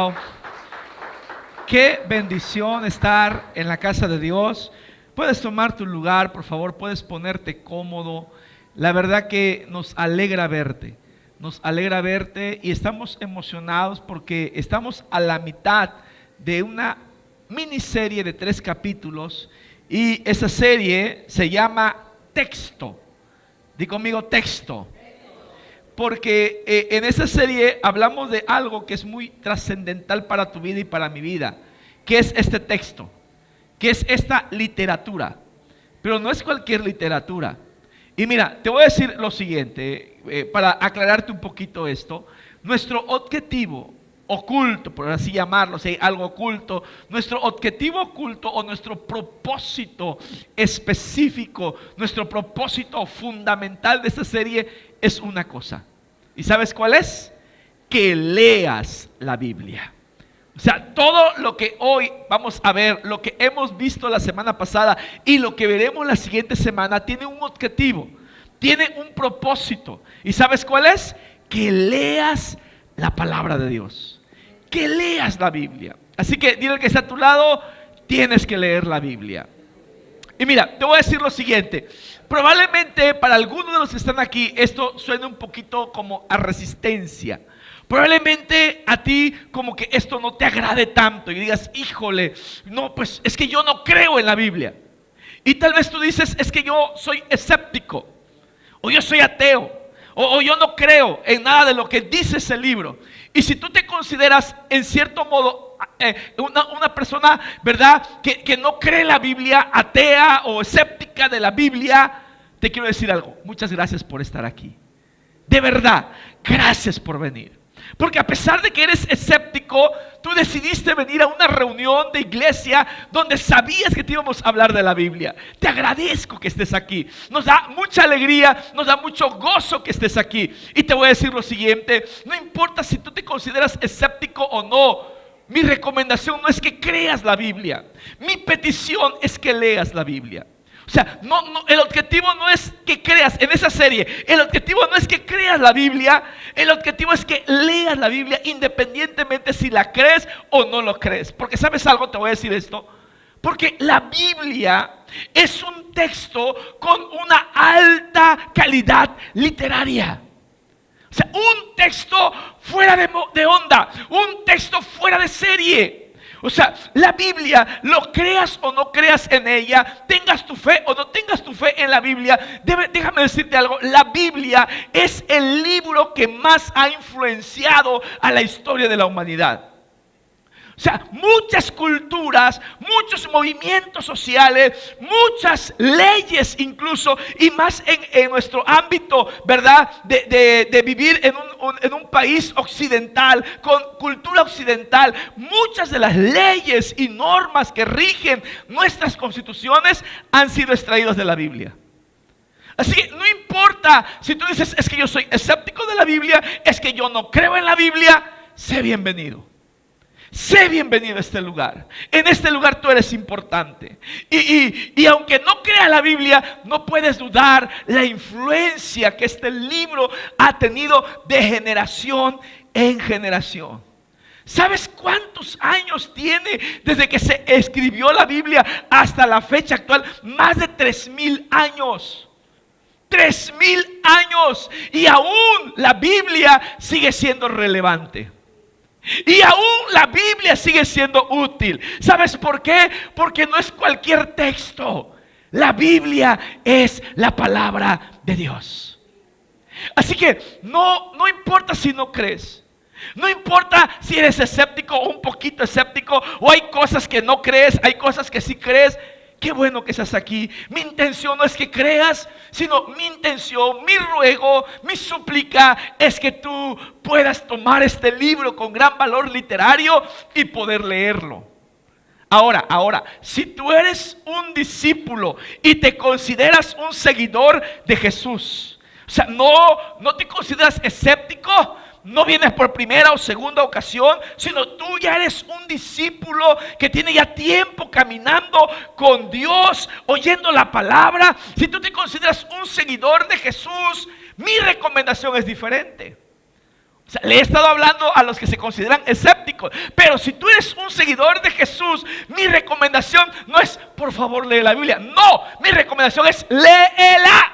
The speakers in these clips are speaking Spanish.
Wow. Qué bendición estar en la casa de Dios. Puedes tomar tu lugar, por favor, puedes ponerte cómodo. La verdad que nos alegra verte. Nos alegra verte y estamos emocionados porque estamos a la mitad de una miniserie de 3 capítulos y esa serie se llama Texto. Di conmigo, texto. Porque en esa serie hablamos de algo que es muy trascendental para tu vida y para mi vida, que es este texto, que es esta literatura. Pero no es cualquier literatura. Y mira, te voy a decir lo siguiente, para aclararte un poquito esto. Nuestro objetivo oculto, por así llamarlo, si hay algo oculto, nuestro objetivo oculto o nuestro propósito específico, nuestro propósito fundamental de esta serie es una cosa. ¿Y sabes cuál es? Que leas la Biblia. O sea, todo lo que hoy vamos a ver, lo que hemos visto la semana pasada y lo que veremos la siguiente semana, tiene un objetivo, tiene un propósito. ¿Y sabes cuál es? Que leas la palabra de Dios, que leas la Biblia. Así que dile al que está a tu lado, tienes que leer la Biblia. Y mira, te voy a decir lo siguiente. Probablemente para algunos de los que están aquí esto suene un poquito como a resistencia. Probablemente a ti como que esto no te agrade tanto y digas, híjole, no, pues es que yo no creo en la Biblia. Y tal vez tú dices, es que yo soy escéptico, o yo soy ateo, o yo no creo en nada de lo que dice ese libro. Y si tú te consideras en cierto modo una persona, ¿verdad?, que no cree en la Biblia, atea o escéptica de la Biblia, te quiero decir algo. Muchas gracias por estar aquí. De verdad, gracias por venir. Porque a pesar de que eres escéptico, tú decidiste venir a una reunión de iglesia donde sabías que te íbamos a hablar de la Biblia. Te agradezco que estés aquí. Nos da mucha alegría, nos da mucho gozo que estés aquí. Y te voy a decir lo siguiente, no importa si tú te consideras escéptico o no, mi recomendación no es que creas la Biblia. Mi petición es que leas la Biblia. O sea, el objetivo no es que creas en esa serie. El objetivo no es que creas la Biblia. El objetivo es que leas la Biblia independientemente si la crees o no lo crees. Porque ¿sabes algo? Te voy a decir esto. Porque la Biblia es un texto con una alta calidad literaria. O sea, un texto fuera de onda, un texto fuera de serie. O sea, la Biblia, lo creas o no creas en ella, tengas tu fe o no tengas tu fe en la Biblia, déjame decirte algo, la Biblia es el libro que más ha influenciado a la historia de la humanidad. O sea, muchas culturas, muchos movimientos sociales, muchas leyes incluso, y más en nuestro ámbito, ¿verdad? De vivir en un país occidental, con cultura occidental, muchas de las leyes y normas que rigen nuestras constituciones han sido extraídas de la Biblia. Así que no importa si tú dices, es que yo soy escéptico de la Biblia, es que yo no creo en la Biblia, sé bienvenido. Sé bienvenido a este lugar. En este lugar tú eres importante. Y aunque no creas la Biblia, no puedes dudar la influencia que este libro ha tenido de generación en generación. ¿Sabes cuántos años tiene desde que se escribió la Biblia hasta la fecha actual? Más de 3,000 años. 3,000 años. Y aún la Biblia sigue siendo relevante. Y aún la Biblia sigue siendo útil. ¿Sabes por qué? Porque no es cualquier texto. La Biblia es la palabra de Dios. Así que no importa si no crees. No importa si eres escéptico o un poquito escéptico, o hay cosas que no crees, hay cosas que sí crees. Qué bueno que estás aquí. Mi intención no es que creas, sino mi intención, mi ruego, mi súplica es que tú puedas tomar este libro con gran valor literario y poder leerlo. Ahora, si tú eres un discípulo y te consideras un seguidor de Jesús, o sea, no te consideras escéptico, no vienes por primera o segunda ocasión, sino tú ya eres un discípulo que tiene ya tiempo caminando con Dios, oyendo la palabra. Si tú te consideras un seguidor de Jesús, mi recomendación es diferente. O sea, le he estado hablando a los que se consideran escépticos. Pero si tú eres un seguidor de Jesús, mi recomendación no es, por favor, lee la Biblia. No, mi recomendación es, léela.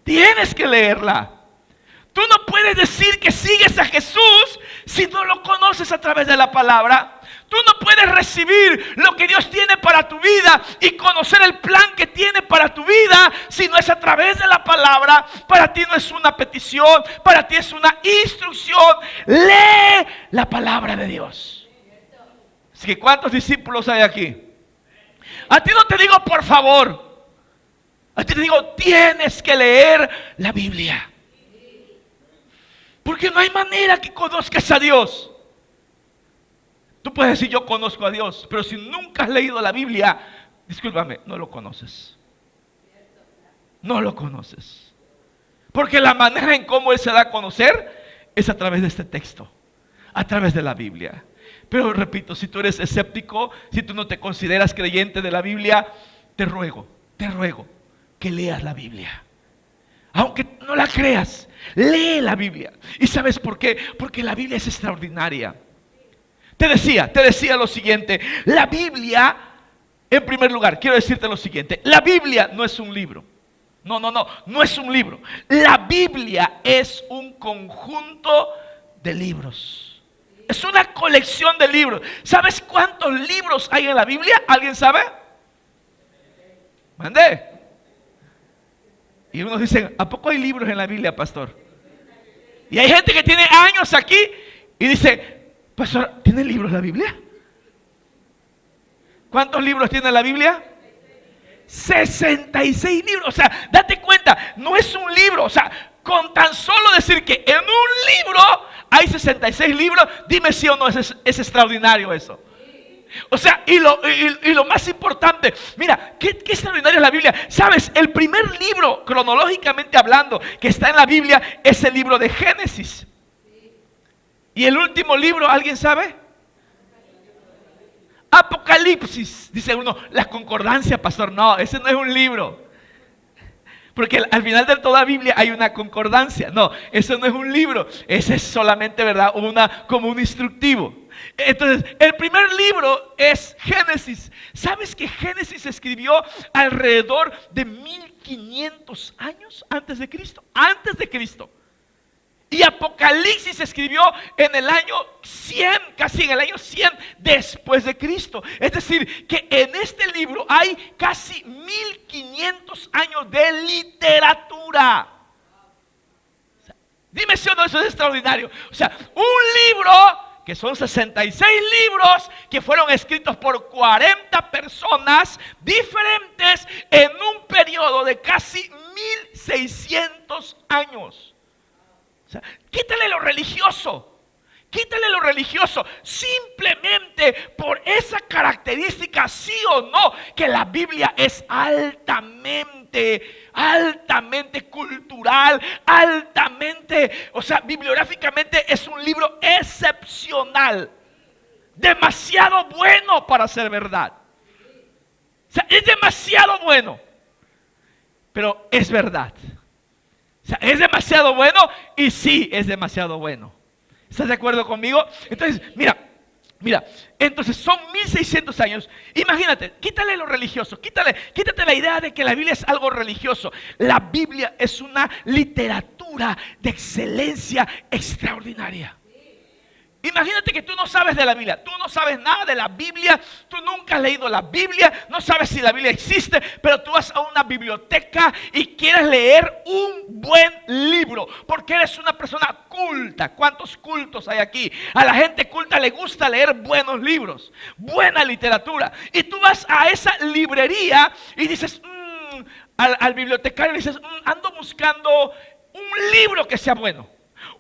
Tienes que leerla. Tú no puedes decir que sigues a Jesús si no lo conoces a través de la palabra. Tú no puedes recibir lo que Dios tiene para tu vida y conocer el plan que tiene para tu vida si no es a través de la palabra. Para ti no es una petición, para ti es una instrucción. Lee la palabra de Dios. Así que, ¿cuántos discípulos hay aquí? A ti no te digo por favor. A ti te digo, tienes que leer la Biblia. Porque no hay manera que conozcas a Dios. Tú puedes decir, yo conozco a Dios, pero si nunca has leído la Biblia, discúlpame, no lo conoces. No lo conoces. Porque la manera en cómo Él se da a conocer es a través de este texto, a través de la Biblia. Pero repito, si tú eres escéptico, si tú no te consideras creyente de la Biblia, te ruego que leas la Biblia. Aunque no la creas, lee la Biblia. ¿Y sabes por qué? Porque la Biblia es extraordinaria. Te decía lo siguiente. La Biblia, en primer lugar, quiero decirte lo siguiente. La Biblia no es un libro. No es un libro. La Biblia es un conjunto de libros. Es una colección de libros. ¿Sabes cuántos libros hay en la Biblia? ¿Alguien sabe? Mandé. Y unos dicen, ¿a poco hay libros en la Biblia, pastor? Y hay gente que tiene años aquí y dice, pastor, ¿tiene libros la Biblia? ¿Cuántos libros tiene la Biblia? 66 libros. O sea, date cuenta, no es un libro. O sea, con tan solo decir que en un libro hay 66 libros, dime si o no es extraordinario eso. O sea, y lo más importante, mira, ¿qué extraordinario es la Biblia? Sabes, el primer libro, cronológicamente hablando, que está en la Biblia, es el libro de Génesis. Y el último libro, ¿alguien sabe? Apocalipsis. Dice uno, la concordancia, pastor. No, ese no es un libro. Porque al final de toda Biblia hay una concordancia. No, eso no es un libro. Ese es solamente, ¿verdad? Como un instructivo. Entonces, el primer libro es Génesis. ¿Sabes que Génesis se escribió alrededor de 1500 años antes de Cristo? Antes de Cristo. Y Apocalipsis se escribió en el año 100, casi en el año 100 después de Cristo. Es decir, que en este libro hay casi 1500 años de literatura. O sea, dime si o no, eso es extraordinario. O sea, un libro que son 66 libros que fueron escritos por 40 personas diferentes en un periodo de casi 1600 años. O sea, quítale lo religioso. Simplemente por esa característica, sí o no, que la Biblia es altamente cultural, o sea, bibliográficamente es un libro excepcional, demasiado bueno para ser verdad. O sea, es demasiado bueno, pero es verdad. O sea, es demasiado bueno y sí es demasiado bueno. ¿Estás de acuerdo conmigo? Entonces, mira, entonces son 1600 años. Imagínate, quítale lo religioso, quítate la idea de que la Biblia es algo religioso. La Biblia es una literatura de excelencia extraordinaria. Imagínate que tú no sabes de la Biblia, tú no sabes nada de la Biblia, tú nunca has leído la Biblia, no sabes si la Biblia existe, pero tú vas a una biblioteca y quieres leer un buen libro, porque eres una persona culta. ¿Cuántos cultos hay aquí? A la gente culta le gusta leer buenos libros, buena literatura. Y tú vas a esa librería y dices, al bibliotecario le dices, ando buscando un libro que sea bueno.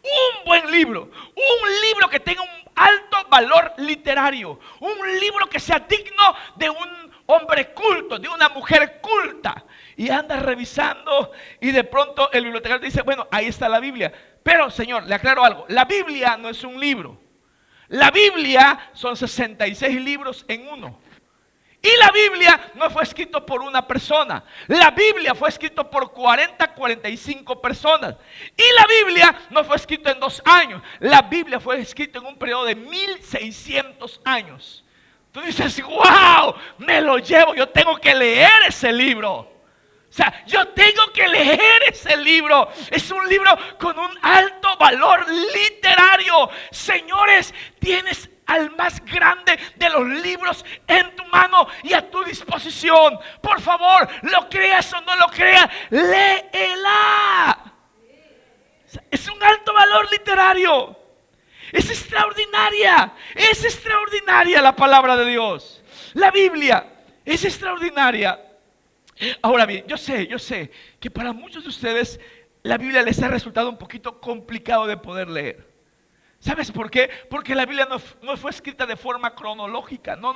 Un buen libro, un libro que tenga un alto valor literario, un libro que sea digno de un hombre culto, de una mujer culta. Y anda revisando y de pronto el bibliotecario dice, bueno, ahí está la Biblia. Pero, señor, le aclaro algo, la Biblia no es un libro. La Biblia son 66 libros en uno. Y la Biblia no fue escrito por una persona. La Biblia fue escrito por 45 personas. Y la Biblia no fue escrito en 2 años. La Biblia fue escrita en un periodo de 1600 años. Tú dices, wow, me lo llevo, yo tengo que leer ese libro. O sea, yo tengo que leer ese libro. Es un libro con un alto valor literario. Señores, tienes al más grande de los libros en tu mano y a tu disposición. Por favor, lo creas o no lo creas, léela. Es un alto valor literario. Es extraordinaria la palabra de Dios. La Biblia es extraordinaria. Ahora bien, yo sé que para muchos de ustedes la Biblia les ha resultado un poquito complicado de poder leer. ¿Sabes por qué? Porque la Biblia no fue escrita de forma cronológica. No.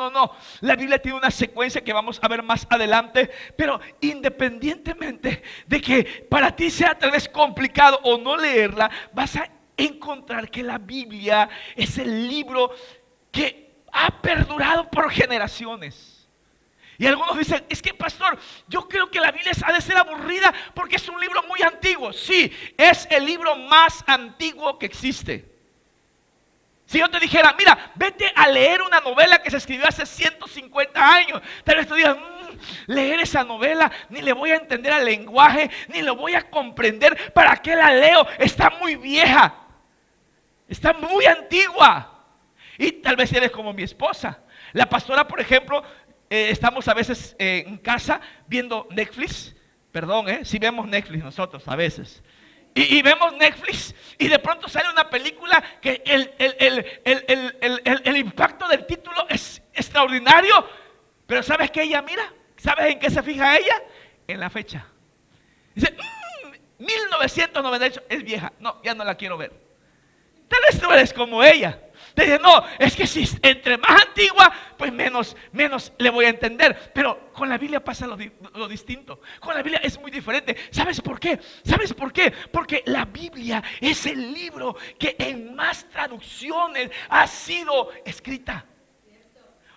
La Biblia tiene una secuencia que vamos a ver más adelante. Pero independientemente de que para ti sea tal vez complicado o no leerla, vas a encontrar que la Biblia es el libro que ha perdurado por generaciones. Y algunos dicen, es que pastor, yo creo que la Biblia ha de ser aburrida porque es un libro muy antiguo. Sí, es el libro más antiguo que existe. Si yo te dijera, mira, vete a leer una novela que se escribió hace 150 años, tal vez tú digas, leer esa novela, ni le voy a entender al lenguaje, ni lo voy a comprender, ¿para qué la leo? Está muy vieja, está muy antigua. Y tal vez eres como mi esposa. La pastora, por ejemplo, estamos a veces en casa viendo Netflix. Perdón, si vemos Netflix nosotros a veces. Y vemos Netflix y de pronto sale una película que el impacto del título es extraordinario. Pero ¿sabes qué ella mira? ¿Sabes en qué se fija ella? En la fecha. Dice, 1998 es vieja. No, ya no la quiero ver. Tal vez tú eres como ella. Te dice, no, es que si entre más antigua, pues menos le voy a entender. Pero con la Biblia pasa lo distinto. Con la Biblia es muy diferente. ¿Sabes por qué? Porque la Biblia es el libro que en más traducciones ha sido escrita.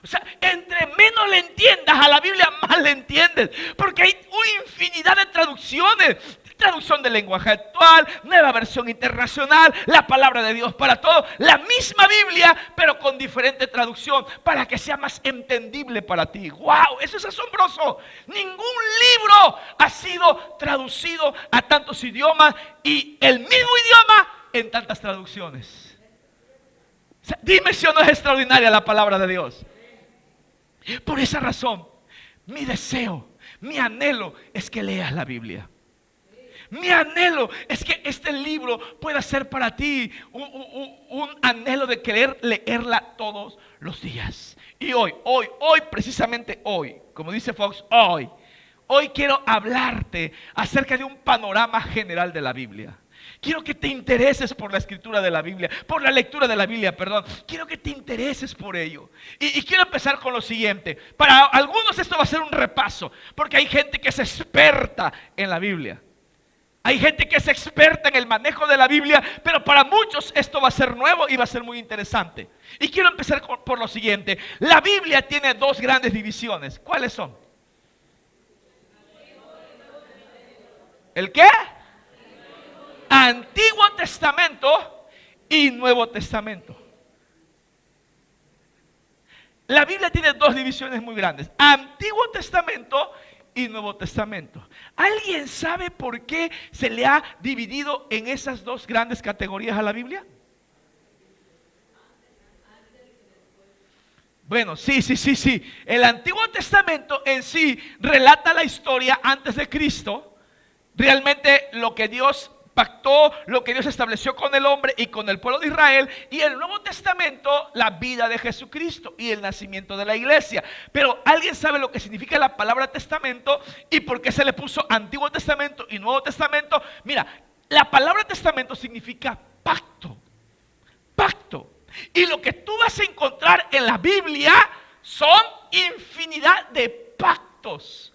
O sea, entre menos le entiendas a la Biblia, más le entiendes. Porque hay una infinidad de traducciones. Traducción del lenguaje actual, nueva versión internacional, la palabra de Dios para todos. La misma Biblia, pero con diferente traducción, para que sea más entendible para ti. ¡Wow! Eso es asombroso. Ningún libro ha sido traducido a tantos idiomas y el mismo idioma en tantas traducciones. O sea, dime si no es extraordinaria la palabra de Dios. Por esa razón, mi deseo, mi anhelo es que leas la Biblia. Mi anhelo es que este libro pueda ser para ti un anhelo de querer leerla todos los días. Y hoy, precisamente hoy, como dice Fox, hoy quiero hablarte acerca de un panorama general de la Biblia. Quiero que te intereses por la escritura de la Biblia, por la lectura de la Biblia, perdón. Quiero que te intereses por ello. Y quiero empezar con lo siguiente. Para algunos esto va a ser un repaso, porque hay gente que es experta en la Biblia. Hay gente que es experta en el manejo de la Biblia, pero para muchos esto va a ser nuevo y va a ser muy interesante. Y quiero empezar por lo siguiente. La Biblia tiene 2 grandes divisiones. ¿Cuáles son? ¿El qué? Antiguo Testamento y Nuevo Testamento. La Biblia tiene 2 divisiones muy grandes. Antiguo Testamento y Nuevo Testamento. ¿Alguien sabe por qué se le ha dividido en esas 2 grandes categorías a la Biblia? Bueno, sí. El Antiguo Testamento en sí relata la historia antes de Cristo. Realmente lo que Dios pactó, lo que Dios estableció con el hombre y con el pueblo de Israel. Y el Nuevo Testamento, la vida de Jesucristo y el nacimiento de la iglesia. Pero ¿alguien sabe lo que significa la palabra testamento y por qué se le puso Antiguo Testamento y Nuevo Testamento? Mira, la palabra testamento significa pacto. Y lo que tú vas a encontrar en la Biblia son infinidad de pactos.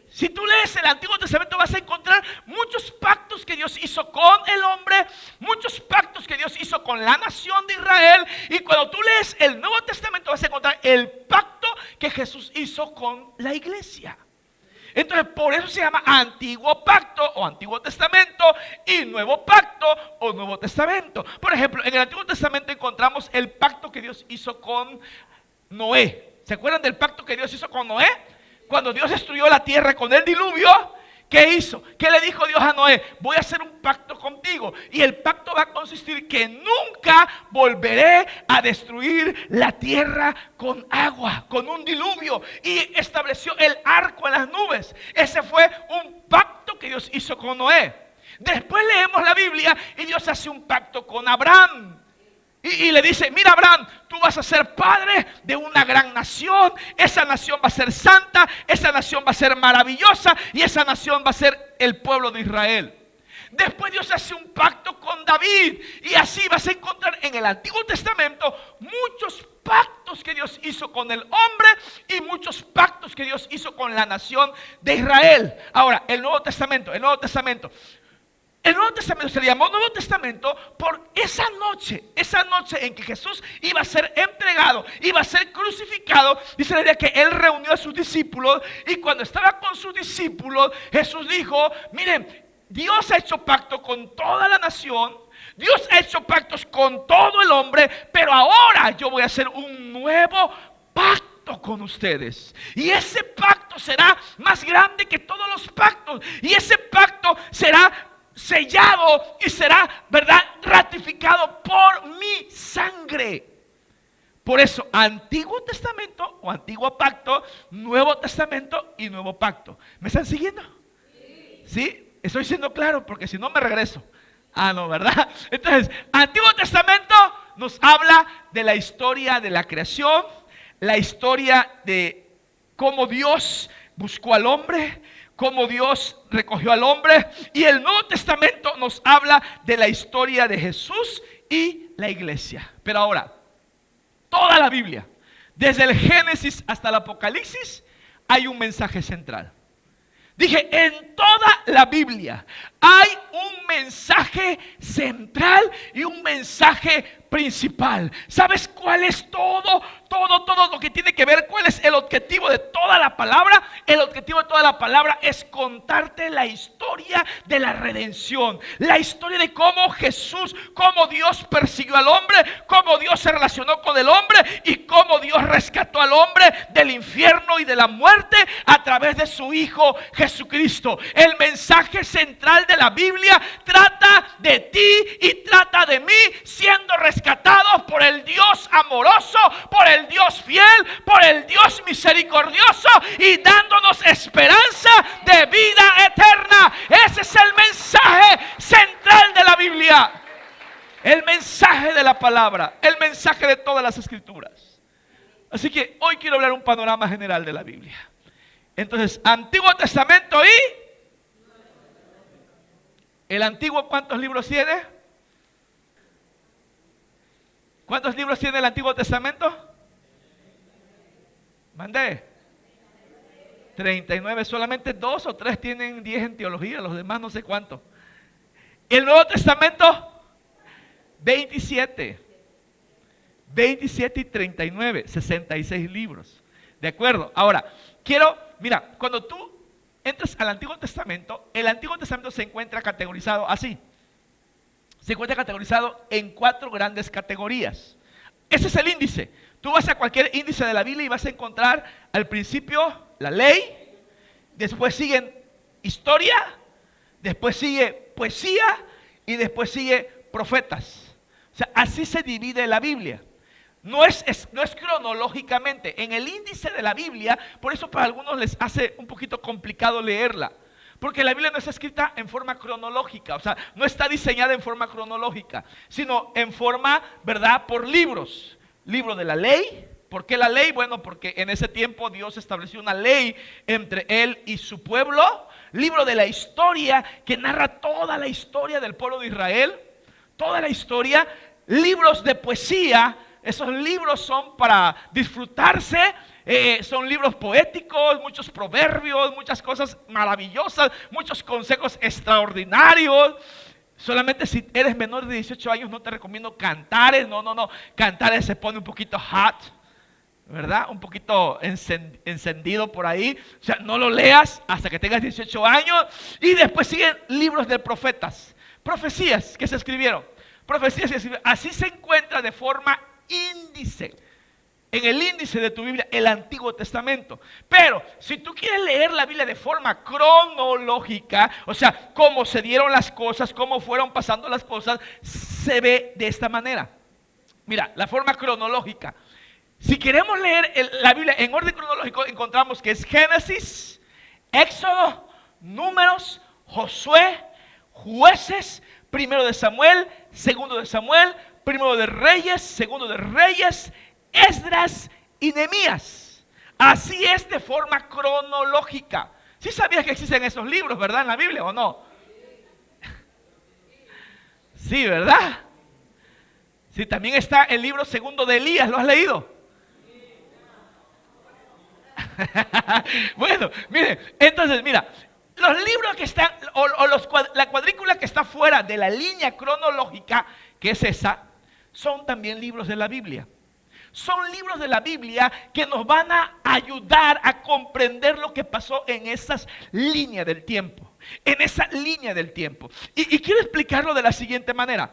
Si tú lees el Antiguo Testamento vas a encontrar muchos pactos que Dios hizo con el hombre, muchos pactos que Dios hizo con la nación de Israel. Y cuando tú lees el Nuevo Testamento vas a encontrar el pacto que que Jesús hizo con la iglesia. Entonces, por eso se llama Antiguo Pacto o Antiguo Testamento y Nuevo Pacto o Nuevo Testamento. Por ejemplo, en el Antiguo Testamento encontramos el pacto que Dios hizo con Noé. ¿Se acuerdan del pacto que Dios hizo con Noé? Cuando Dios destruyó la tierra con el diluvio, ¿qué hizo? ¿Qué le dijo Dios a Noé? Voy a hacer un pacto contigo. Y el pacto va a consistir que nunca volveré a destruir la tierra con agua, con un diluvio. Y estableció el arco en las nubes. Ese fue un pacto que Dios hizo con Noé. Después leemos la Biblia y Dios hace un pacto con Abraham. Y le dice, mira Abraham, tú vas a ser padre de una gran nación. Esa nación va a ser santa, esa nación va a ser maravillosa y esa nación va a ser el pueblo de Israel. Después Dios hace un pacto con David y así vas a encontrar en el Antiguo Testamento muchos pactos que Dios hizo con el hombre y muchos pactos que Dios hizo con la nación de Israel. Ahora, el Nuevo Testamento. El Nuevo Testamento se le llamó Nuevo Testamento por esa noche en que Jesús iba a ser entregado, iba a ser crucificado. Dice la Biblia que Él reunió a sus discípulos y cuando estaba con sus discípulos, Jesús dijo, miren, Dios ha hecho pacto con toda la nación, Dios ha hecho pactos con todo el hombre, pero ahora yo voy a hacer un nuevo pacto con ustedes. Y ese pacto será más grande que todos los pactos. Y ese pacto será sellado y será, ¿verdad?, ratificado por mi sangre. Por eso, Antiguo Testamento o Antiguo Pacto, Nuevo Testamento y Nuevo Pacto. ¿Me están siguiendo? ¿Sí? Estoy siendo claro porque si no me regreso. No, ¿verdad? Entonces, Antiguo Testamento nos habla de la historia de la creación, la historia de cómo Dios buscó al hombre, cómo Dios recogió al hombre. Y el Nuevo Testamento nos habla de la historia de Jesús y la iglesia. Pero ahora, toda la Biblia, desde el Génesis hasta el Apocalipsis, hay un mensaje central. Dije, en toda la Biblia hay un mensaje central y un mensaje principal. ¿Sabes cuál es todo lo que tiene que ver? ¿Cuál es el objetivo de toda la palabra? El objetivo de toda la palabra es contarte la historia de la redención. La historia de cómo Jesús, cómo Dios persiguió al hombre, cómo Dios se relacionó con el hombre y cómo Dios rescató al hombre del infierno y de la muerte a través de su Hijo Jesucristo. El mensaje central de la Biblia trata de ti y trata de mí siendo rescatados por el Dios amoroso, por el Dios fiel, por el Dios misericordioso y dándonos esperanza de vida eterna. Ese es el mensaje central de la Biblia, el mensaje de la palabra, el mensaje de todas las escrituras. Así que hoy quiero hablar un panorama general de la Biblia. Entonces, Antiguo Testamento y el Antiguo, ¿cuántos libros tiene? ¿Cuántos libros tiene el Antiguo Testamento? Mandé 39, solamente 2 o 3 tienen 10 en teología, los demás no sé cuántos. El Nuevo Testamento 27 y 39, 66 libros. ¿De acuerdo? Ahora, mira, cuando tú entras al Antiguo Testamento, el Antiguo Testamento se encuentra categorizado así. Se encuentra categorizado en 4 grandes categorías. Ese es el índice. Tú vas a cualquier índice de la Biblia y vas a encontrar al principio la ley, después sigue historia, después sigue poesía y después sigue profetas. O sea, así se divide la Biblia. No es cronológicamente. En el índice de la Biblia, por eso para algunos les hace un poquito complicado leerla. Porque la Biblia no está escrita en forma cronológica, o sea, no está diseñada en forma cronológica, sino en forma, ¿verdad?, por libros. Libro de la ley. ¿Por qué la ley? Bueno, porque en ese tiempo Dios estableció una ley entre Él y su pueblo. Libro de la historia, que narra toda la historia del pueblo de Israel, toda la historia. Libros de poesía, esos libros son para disfrutarse. Son libros poéticos, muchos proverbios, muchas cosas maravillosas, muchos consejos extraordinarios. Solamente si eres menor de 18 años no te recomiendo Cantares. No. Cantares se pone un poquito hot. ¿verdad? Un poquito encendido por ahí. O sea, no lo leas hasta que tengas 18 años. Y después siguen libros de profetas, profecías que se escribieron. Profecías que se escribieron. Así se encuentra de forma índice. En el índice de tu Biblia, el Antiguo Testamento. Pero si tú quieres leer la Biblia de forma cronológica, o sea, cómo se dieron las cosas, cómo fueron pasando las cosas, se ve de esta manera. Mira, la forma cronológica. Si queremos leer la Biblia en orden cronológico, encontramos que es Génesis, Éxodo, Números, Josué, Jueces, Primero de Samuel, Segundo de Samuel, Primero de Reyes, Segundo de Reyes, Esdras y Nehemías. Así es de forma cronológica. ¿Sí sabías que existen esos libros, verdad, en la Biblia o no? Sí, ¿verdad? Sí, también está el libro segundo de Elías, ¿lo has leído? Bueno, miren, entonces, mira, los libros que están, la cuadrícula que está fuera de la línea cronológica, que es esa, son también libros de la Biblia. Son libros de la Biblia que nos van a ayudar a comprender lo que pasó en esas líneas del tiempo. En esa línea del tiempo. Y quiero explicarlo de la siguiente manera.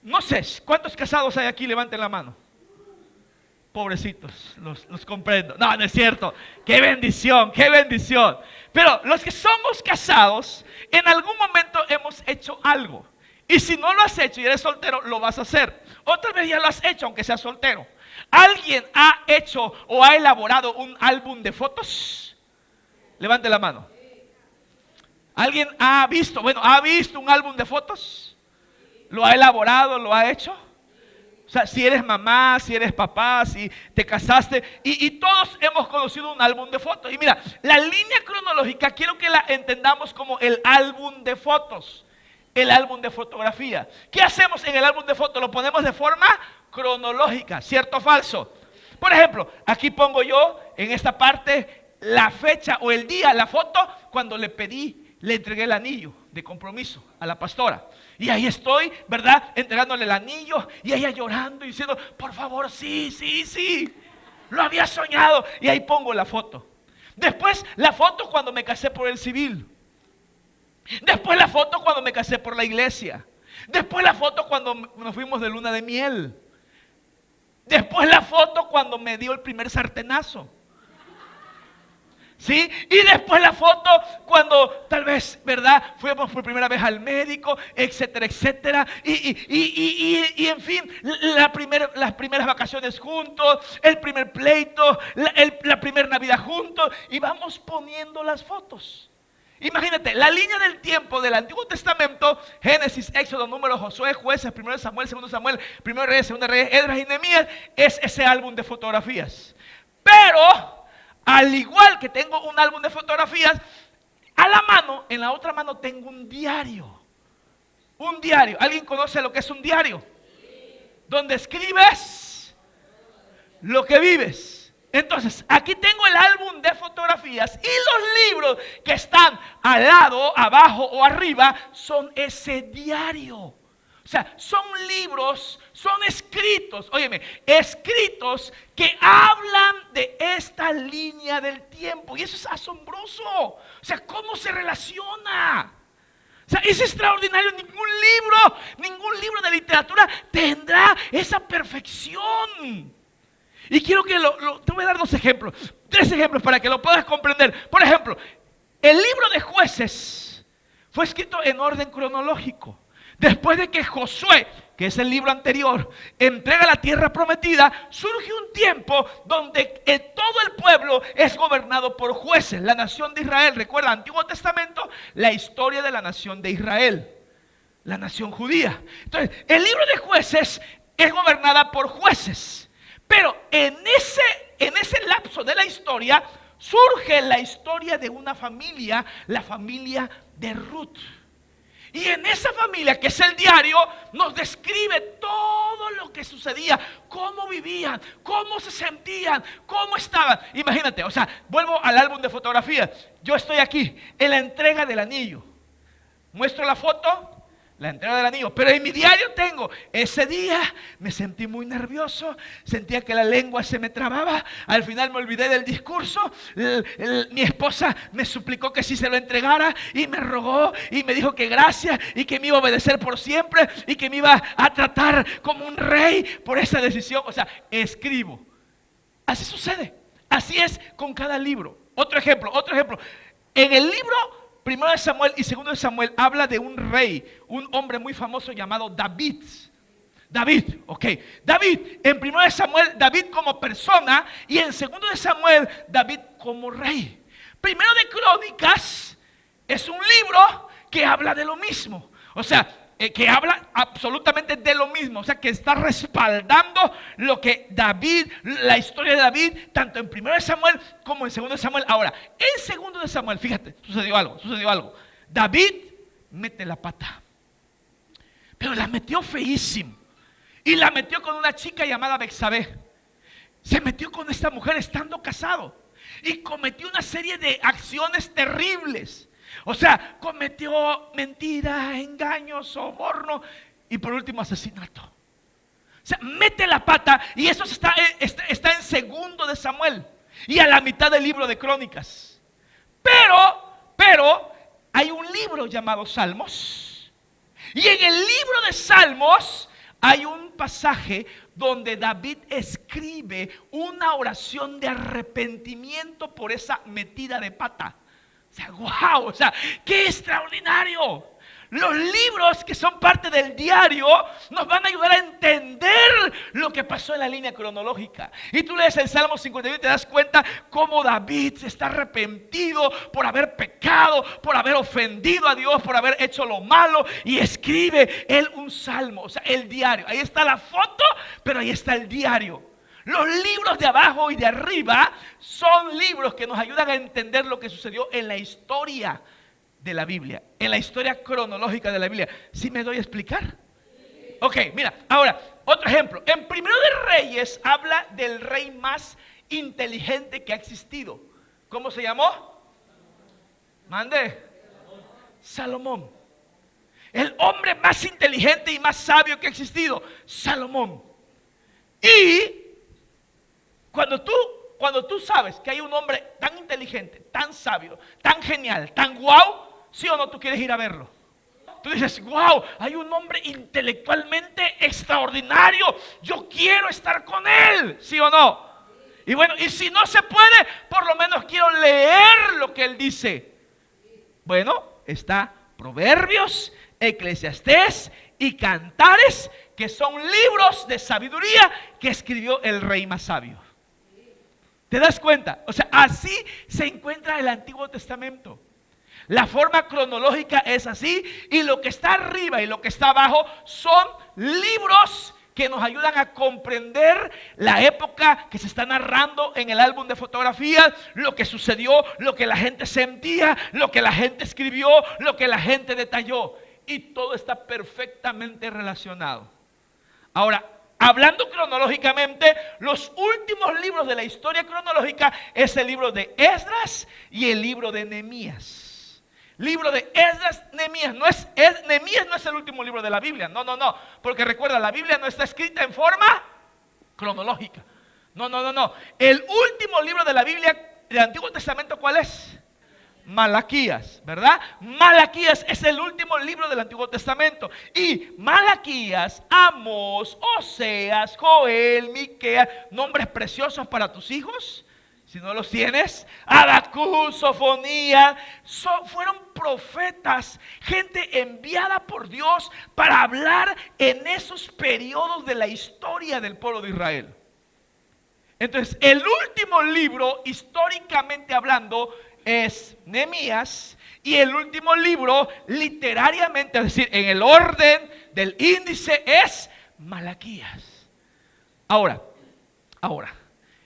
No sé, ¿cuántos casados hay aquí? Levanten la mano. Pobrecitos, los comprendo. No, no es cierto. Qué bendición, qué bendición. Pero los que somos casados, en algún momento hemos hecho algo. Y si no lo has hecho y eres soltero, lo vas a hacer. Otra vez ya lo has hecho, aunque seas soltero. ¿Alguien ha hecho o ha elaborado un álbum de fotos? Levante la mano. ¿Alguien ha visto un álbum de fotos? ¿Lo ha elaborado, lo ha hecho? O sea, si eres mamá, si eres papá, si te casaste, y todos hemos conocido un álbum de fotos. Y mira, la línea cronológica quiero que la entendamos como el álbum de fotos, el álbum de fotografía. ¿Qué hacemos en el álbum de fotos? Lo ponemos de forma cronológica, ¿cierto o falso? Por ejemplo, aquí pongo yo en esta parte la fecha o el día, la foto, cuando le entregué el anillo de compromiso a la pastora. Y ahí estoy, ¿verdad? Entregándole el anillo y ella llorando y diciendo, por favor, sí, lo había soñado. Y ahí pongo la foto. Después la foto cuando me casé por el civil. Después la foto cuando me casé por la iglesia. Después la foto cuando nos fuimos de luna de miel. Después la foto cuando me dio el primer sartenazo. ¿Sí? Y después la foto cuando tal vez, ¿verdad? Fuimos por primera vez al médico, etcétera, etcétera. Y en fin, las primeras vacaciones juntos, el primer pleito, la primera Navidad juntos. Y vamos poniendo las fotos. Imagínate, la línea del tiempo del Antiguo Testamento, Génesis, Éxodo, Números, Josué, Jueces, Primero de Samuel, Segundo de Samuel, Primero de Reyes, Segundo de Reyes, Esdras y Nehemías, es ese álbum de fotografías. Pero, al igual que tengo un álbum de fotografías, a la mano, en la otra mano tengo un diario. Un diario. ¿Alguien conoce lo que es un diario? Donde escribes lo que vives. Entonces, aquí tengo el álbum de fotografías y los libros que están al lado, abajo o arriba son ese diario. O sea, son libros, son escritos, óyeme, escritos que hablan de esta línea del tiempo. Y eso es asombroso. O sea, ¿cómo se relaciona? O sea, es extraordinario. Ningún libro de literatura tendrá esa perfección. Y quiero que te voy a dar 2 ejemplos, 3 ejemplos para que lo puedas comprender. Por ejemplo, el libro de Jueces fue escrito en orden cronológico. Después de que Josué, que es el libro anterior, entrega la tierra prometida, surge un tiempo donde todo el pueblo es gobernado por jueces. La nación de Israel, recuerda, Antiguo Testamento, la historia de la nación de Israel, la nación judía. Entonces, el libro de Jueces es gobernada por jueces. Pero en ese lapso de la historia surge la historia de una familia, la familia de Ruth. Y en esa familia, que es el diario, nos describe todo lo que sucedía, cómo vivían, cómo se sentían, cómo estaban. Imagínate, o sea, vuelvo al álbum de fotografías. Yo estoy aquí en la entrega del anillo. Muestro la foto, la entrega del anillo. Pero en mi diario tengo, ese día me sentí muy nervioso, sentía que la lengua se me trababa, al final me olvidé del discurso, mi esposa me suplicó que sí se lo entregara y me rogó y me dijo que gracias y que me iba a obedecer por siempre y que me iba a tratar como un rey por esa decisión. O sea, escribo. Así sucede, así es con cada libro. Otro ejemplo. En el libro Primero de Samuel y Segundo de Samuel habla de un rey, un hombre muy famoso llamado David. David, en Primero de Samuel, David como persona, y en Segundo de Samuel, David como rey. Primero de Crónicas es un libro que habla de lo mismo. O sea, que habla absolutamente de lo mismo. O sea, que está respaldando lo que David, la historia de David, tanto en Primero de Samuel como en Segundo de Samuel. Ahora, en Segundo de Samuel, fíjate, sucedió algo. David mete la pata, pero la metió feísimo. Y la metió con una chica llamada Betsabé. Se metió con esta mujer estando casado. Y cometió una serie de acciones terribles. O sea, cometió mentira, engaño, soborno y por último asesinato. O sea, mete la pata y eso está en Segundo de Samuel y a la mitad del libro de Crónicas. Pero hay un libro llamado Salmos. Y en el libro de Salmos hay un pasaje donde David escribe una oración de arrepentimiento por esa metida de pata. O sea, wow, o sea, qué extraordinario. Los libros que son parte del diario nos van a ayudar a entender lo que pasó en la línea cronológica. Y tú lees el Salmo 51 y te das cuenta cómo David está arrepentido por haber pecado, por haber ofendido a Dios, por haber hecho lo malo. Y escribe él un salmo, o sea, el diario. Ahí está la foto, pero ahí está el diario. Los libros de abajo y de arriba son libros que nos ayudan a entender lo que sucedió en la historia de la Biblia, en la historia cronológica de la Biblia. ¿Sí me doy a explicar? Ok, mira, ahora, otro ejemplo. En Primero de Reyes habla del rey más inteligente que ha existido. ¿Cómo se llamó? Mande. Salomón. El hombre más inteligente y más sabio que ha existido. Salomón. Y cuando tú sabes que hay un hombre tan inteligente, tan sabio, tan genial, tan guau, ¿sí o no tú quieres ir a verlo? Tú dices, wow, hay un hombre intelectualmente extraordinario, yo quiero estar con él, ¿sí o no? Y bueno, y si no se puede, por lo menos quiero leer lo que él dice. Bueno, está Proverbios, Eclesiastés y Cantares, que son libros de sabiduría que escribió el rey más sabio. ¿Te das cuenta? O sea, así se encuentra el Antiguo Testamento. La forma cronológica es así, y lo que está arriba y lo que está abajo son libros que nos ayudan a comprender la época que se está narrando en el álbum de fotografías, lo que sucedió, lo que la gente sentía, lo que la gente escribió, lo que la gente detalló. Y todo está perfectamente relacionado. Ahora, hablando cronológicamente, los últimos libros de la historia cronológica es el libro de Esdras y el libro de Nehemías. Libro de Esdras, Nehemías. Nehemías no es el último libro de la Biblia. No. Porque recuerda, la Biblia no está escrita en forma cronológica. No. El último libro de la Biblia del Antiguo Testamento, ¿cuál es? Malaquías, ¿verdad? Malaquías es el último libro del Antiguo Testamento. Y Malaquías, Amós, Oseas, Joel, Miqueas, nombres preciosos para tus hijos. Si no los tienes, Habacuc, Sofonías, fueron profetas, gente enviada por Dios para hablar en esos periodos de la historia del pueblo de Israel. Entonces, el último libro, históricamente hablando, es Nehemías, y el último libro, literariamente, es decir, en el orden del índice, es Malaquías. Ahora,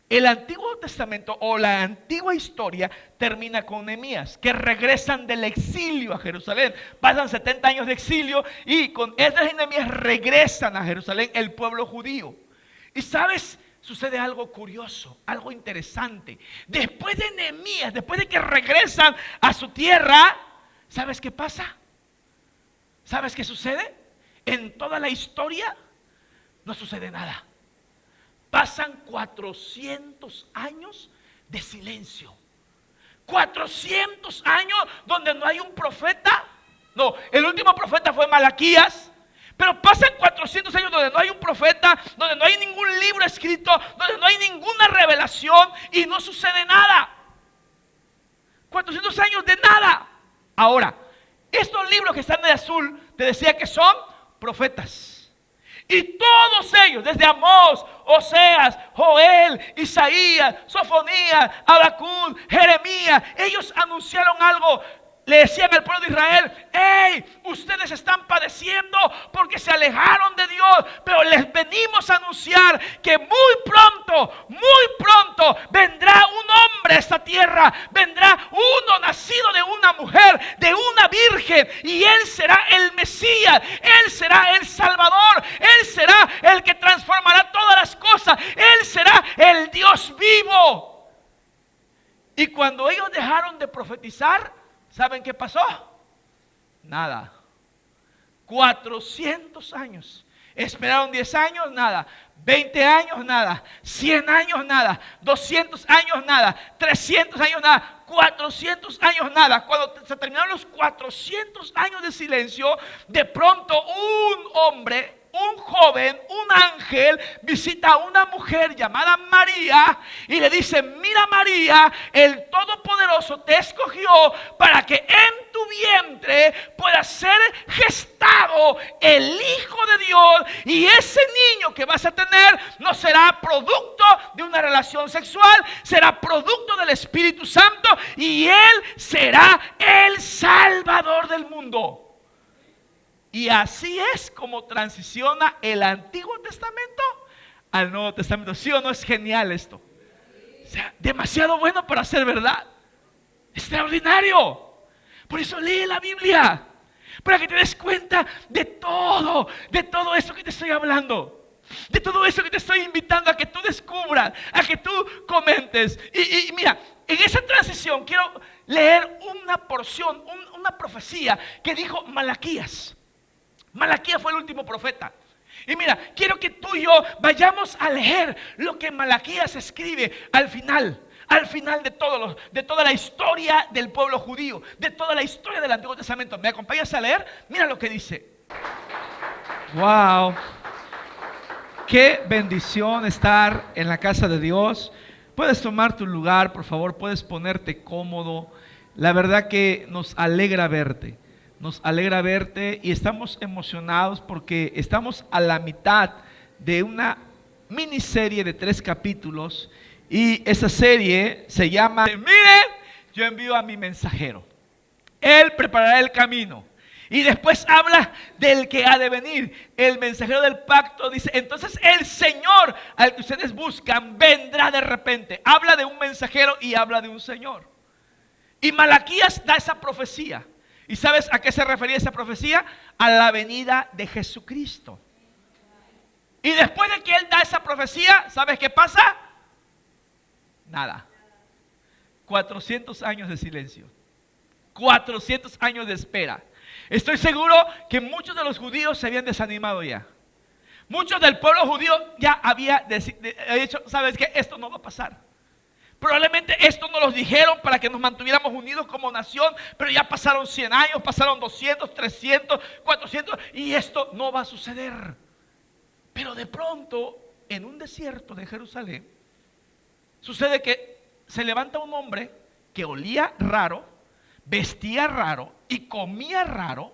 el Antiguo Testamento o la antigua historia termina con Nehemías, que regresan del exilio a Jerusalén. Pasan 70 años de exilio y con Esdras y Nehemías regresan a Jerusalén el pueblo judío. Y sabes, sucede algo curioso, algo interesante. Después de Nehemías, después de que regresan a su tierra, ¿sabes qué pasa? ¿Sabes qué sucede? En toda la historia no sucede nada. Pasan 400 años de silencio. 400 años donde no hay un profeta. No, el último profeta fue Malaquías. Pero pasan 400 años donde no hay un profeta, donde no hay ningún libro escrito, donde no hay ninguna revelación y no sucede nada. 400 años de nada. Ahora, estos libros que están de azul, te decía que son profetas. Y todos ellos, desde Amós, Oseas, Joel, Isaías, Sofonías, Habacuc, Jeremías, ellos anunciaron algo. Le decían al pueblo de Israel: hey, ustedes están padeciendo porque se alejaron de Dios, pero les venimos a anunciar que muy pronto vendrá un hombre a esta tierra, vendrá uno nacido de una mujer, de una virgen, y él será el Mesías, él será el Salvador, él será el que transformará todas las cosas, él será el Dios vivo. Y cuando ellos dejaron de profetizar, ¿saben qué pasó? Nada. 400 años. Esperaron 10 años, nada. 20 años, nada. 100 años, nada. 200 años, nada. 300 años, nada. 400 años, nada. Cuando se terminaron los 400 años de silencio, de pronto un hombre, un joven, un ángel visita a una mujer llamada María y le dice: mira, María, el Todopoderoso te escogió para que en tu vientre pueda ser gestado el Hijo de Dios, y ese niño que vas a tener no será producto de una relación sexual, será producto del Espíritu Santo, y él será el Salvador del mundo. Y así es como transiciona el Antiguo Testamento al Nuevo Testamento. ¿Sí o no es genial esto? O sea, demasiado bueno para ser verdad. Extraordinario. Por eso lee la Biblia, para que te des cuenta de todo eso que te estoy hablando, de todo eso que te estoy invitando a que tú descubras, a que tú comentes. Y mira, en esa transición quiero leer una porción, una profecía que dijo Malaquías. Malaquías fue el último profeta. Y mira, quiero que tú y yo vayamos a leer lo que Malaquías escribe al final de toda la historia del pueblo judío, de toda la historia del Antiguo Testamento. ¿Me acompañas a leer? Mira lo que dice. Wow. Qué bendición estar en la casa de Dios. Puedes tomar tu lugar, por favor, puedes ponerte cómodo. La verdad que nos alegra verte. Nos alegra verte y estamos emocionados porque estamos a la mitad de una miniserie de 3 capítulos, y esa serie se llama Miren, yo envío a mi mensajero, él preparará el camino. Y después habla del que ha de venir, el mensajero del pacto. Dice: entonces el Señor al que ustedes buscan vendrá de repente. Habla de un mensajero y habla de un Señor. Y Malaquías da esa profecía. ¿Y sabes a qué se refería esa profecía? A la venida de Jesucristo. Y después de que él da esa profecía, ¿sabes qué pasa? Nada. 400 años de silencio. 400 años de espera. Estoy seguro que muchos de los judíos se habían desanimado ya. Muchos del pueblo judío ya había dicho: ¿sabes qué? Esto no va a pasar. Probablemente esto nos lo dijeron para que nos mantuviéramos unidos como nación, pero ya pasaron 100 años, pasaron 200, 300, 400 y esto no va a suceder. Pero de pronto, en un desierto de Jerusalén, sucede que se levanta un hombre que olía raro, vestía raro y comía raro,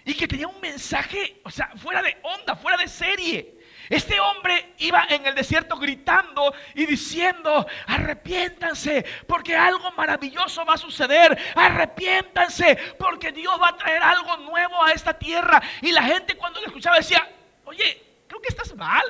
y que tenía un mensaje, o sea, fuera de onda, fuera de serie. Este hombre iba en el desierto gritando y diciendo: arrepiéntanse porque algo maravilloso va a suceder, arrepiéntanse porque Dios va a traer algo nuevo a esta tierra. Y la gente, cuando lo escuchaba, decía: oye, creo que estás mal,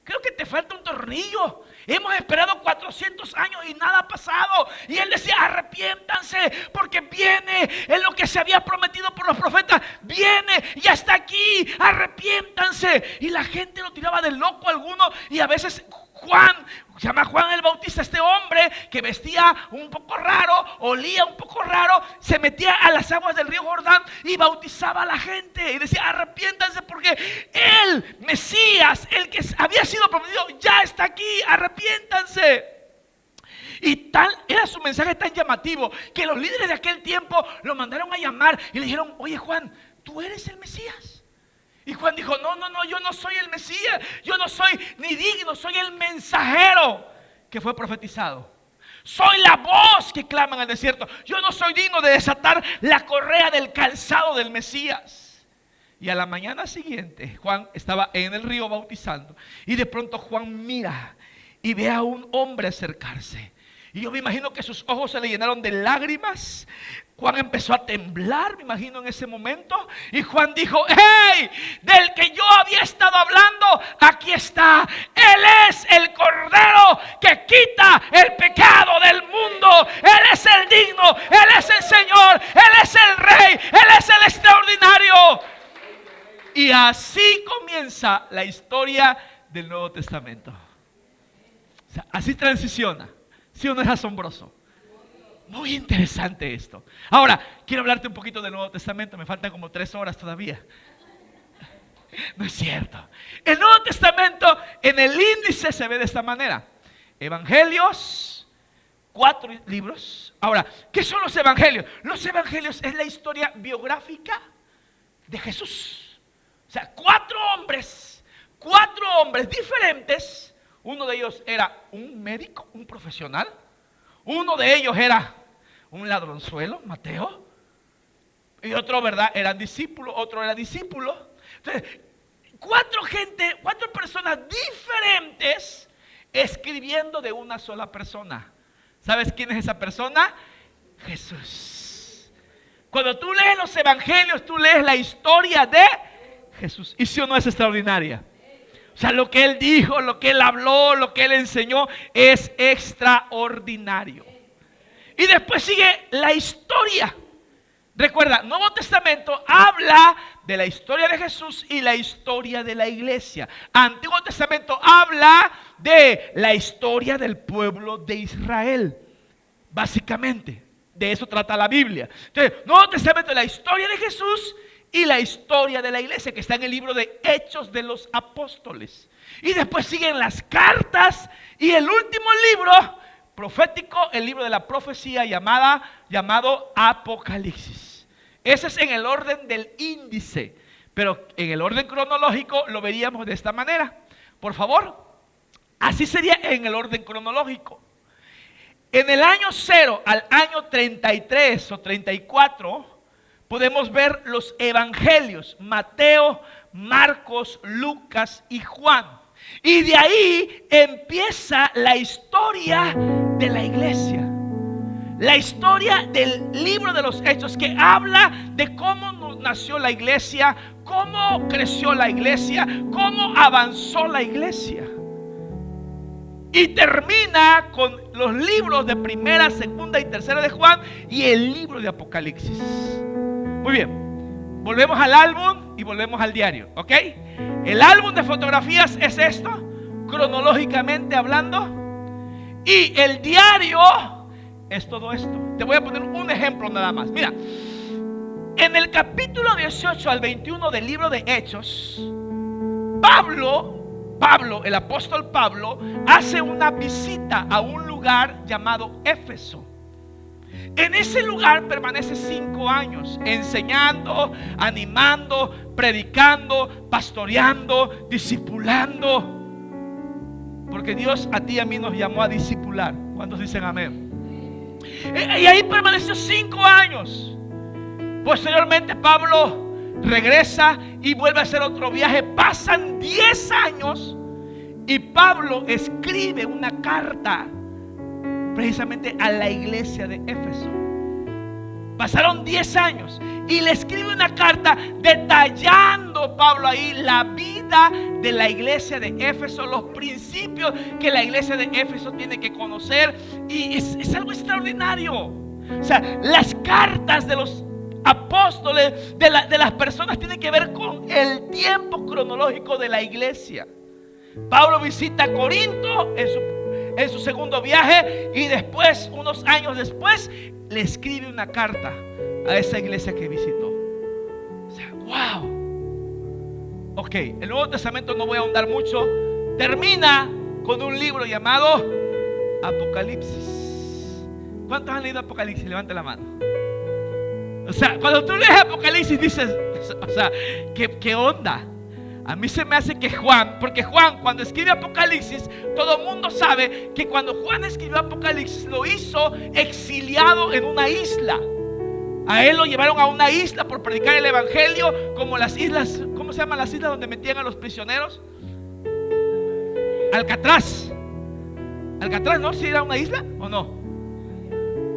creo que te falta un tornillo. Hemos esperado 400 años y nada ha pasado. Y él decía: arrepiéntanse porque viene en lo que se había prometido por los profetas. Viene, ya está aquí, arrepiéntanse. Y la gente lo tiraba de loco a alguno, y a veces Juan, se llama Juan el Bautista, este hombre que vestía un poco raro, olía un poco raro, se metía a las aguas del río Jordán y bautizaba a la gente y decía: arrepiéntanse porque el Mesías, el que había sido prometido, ya está aquí, arrepiéntanse. Y tal era su mensaje tan llamativo que los líderes de aquel tiempo lo mandaron a llamar y le dijeron: oye Juan, ¿tú eres el Mesías? Y Juan dijo: no, yo no soy el Mesías, yo no soy ni digno, soy el mensajero que fue profetizado. Soy la voz que clama en el desierto. Yo no soy digno de desatar la correa del calzado del Mesías. Y a la mañana siguiente Juan estaba en el río bautizando y de pronto Juan mira y ve a un hombre acercarse. Y yo me imagino que sus ojos se le llenaron de lágrimas. Juan empezó a temblar, me imagino, en ese momento. Y Juan dijo: ¡hey! Del que yo había estado hablando, aquí está. Él es el Cordero que quita el pecado del mundo. Él es el digno, Él es el Señor, Él es el Rey, Él es el extraordinario. Y así comienza la historia del Nuevo Testamento. O sea, así transiciona. ¿Sí o no es asombroso? Muy interesante esto. Ahora, quiero hablarte un poquito del Nuevo Testamento. Me faltan como 3 horas todavía. No es cierto. El Nuevo Testamento en el índice se ve de esta manera: evangelios, 4 libros. Ahora, ¿qué son los evangelios? Los evangelios es la historia biográfica de Jesús. O sea, 4 hombres diferentes. Uno de ellos era un médico, un profesional. Uno de ellos era un ladronzuelo, Mateo. Y otro, ¿verdad?, eran discípulos. Otro era discípulo. Entonces, 4 personas diferentes escribiendo de una sola persona. ¿Sabes quién es esa persona? Jesús. Cuando tú lees los evangelios, tú lees la historia de Jesús. ¿Y si o no es extraordinaria? O sea, lo que Él dijo, lo que Él habló, lo que Él enseñó es extraordinario. Y después sigue la historia. Recuerda, Nuevo Testamento habla de la historia de Jesús y la historia de la iglesia. Antiguo Testamento habla de la historia del pueblo de Israel. Básicamente, de eso trata la Biblia. Entonces, Nuevo Testamento es la historia de Jesús y la historia de la iglesia, que está en el libro de Hechos de los Apóstoles. Y después siguen las cartas y el último libro profético, el libro de la profecía llamado Apocalipsis. Ese es en el orden del índice, pero en el orden cronológico lo veríamos de esta manera. Por favor, así sería en el orden cronológico. En el año 0 al año 33 o 34 podemos ver los evangelios: Mateo, Marcos, Lucas y Juan. Y de ahí empieza la historia de la iglesia. La historia del libro de los Hechos, que habla de cómo nació la iglesia, cómo creció la iglesia, cómo avanzó la iglesia. Y termina con los libros de primera, segunda y tercera de Juan y el libro de Apocalipsis. Muy bien, volvemos al álbum y volvemos al diario, ¿ok? El álbum de fotografías es esto, cronológicamente hablando. Y el diario es todo esto. Te voy a poner un ejemplo nada más. Mira, en el capítulo 18 al 21 del libro de Hechos, Pablo, el apóstol Pablo, hace una visita a un lugar llamado Éfeso. En ese lugar permanece 5 años enseñando, animando, predicando, pastoreando, discipulando. Porque Dios a ti y a mí nos llamó a discipular. ¿Cuántos dicen amén? Y ahí permaneció 5 años. Posteriormente Pablo regresa y vuelve a hacer otro viaje. Pasan 10 años y Pablo escribe una carta precisamente a la iglesia de Éfeso. Pasaron 10 años y le escribe una carta detallando Pablo ahí la vida de la iglesia de Éfeso, los principios que la iglesia de Éfeso tiene que conocer. Y es algo extraordinario. O sea, las cartas de los apóstoles, de las personas, tienen que ver con el tiempo cronológico de la iglesia. Pablo visita Corinto en su segundo viaje y después, unos años después, le escribe una carta a esa iglesia que visitó. O sea, wow. Ok, el Nuevo Testamento, no voy a ahondar mucho, termina con un libro llamado Apocalipsis. ¿Cuántos han leído Apocalipsis? Levante la mano. O sea, cuando tú lees Apocalipsis dices, o sea, ¿qué onda? A mí se me hace que Juan, porque Juan cuando escribe Apocalipsis, todo el mundo sabe que cuando Juan escribió Apocalipsis lo hizo exiliado en una isla. A él lo llevaron a una isla por predicar el evangelio, como las islas, ¿cómo se llaman las islas donde metían a los prisioneros? Alcatraz. Alcatraz, ¿no? ¿Si era una isla o no?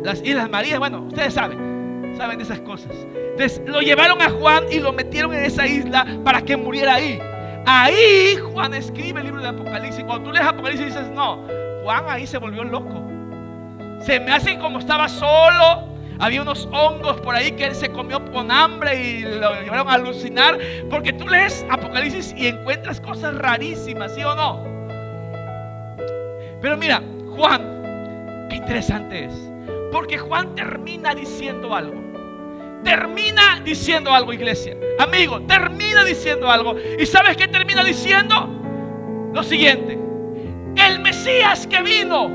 Las Islas Marías, bueno, ustedes saben de esas cosas. Entonces lo llevaron a Juan y lo metieron en esa isla para que muriera ahí. Ahí Juan escribe el libro de Apocalipsis. Cuando tú lees Apocalipsis dices, no, Juan ahí se volvió loco. Se me hace como estaba solo. Había unos hongos por ahí que él se comió con hambre y lo llevaron a alucinar. Porque tú lees Apocalipsis y encuentras cosas rarísimas, ¿sí o no? Pero mira, Juan, qué interesante es. Porque Juan termina diciendo algo. Termina diciendo algo, iglesia. Amigo, termina diciendo algo. ¿Y sabes qué termina diciendo? Lo siguiente: el Mesías que vino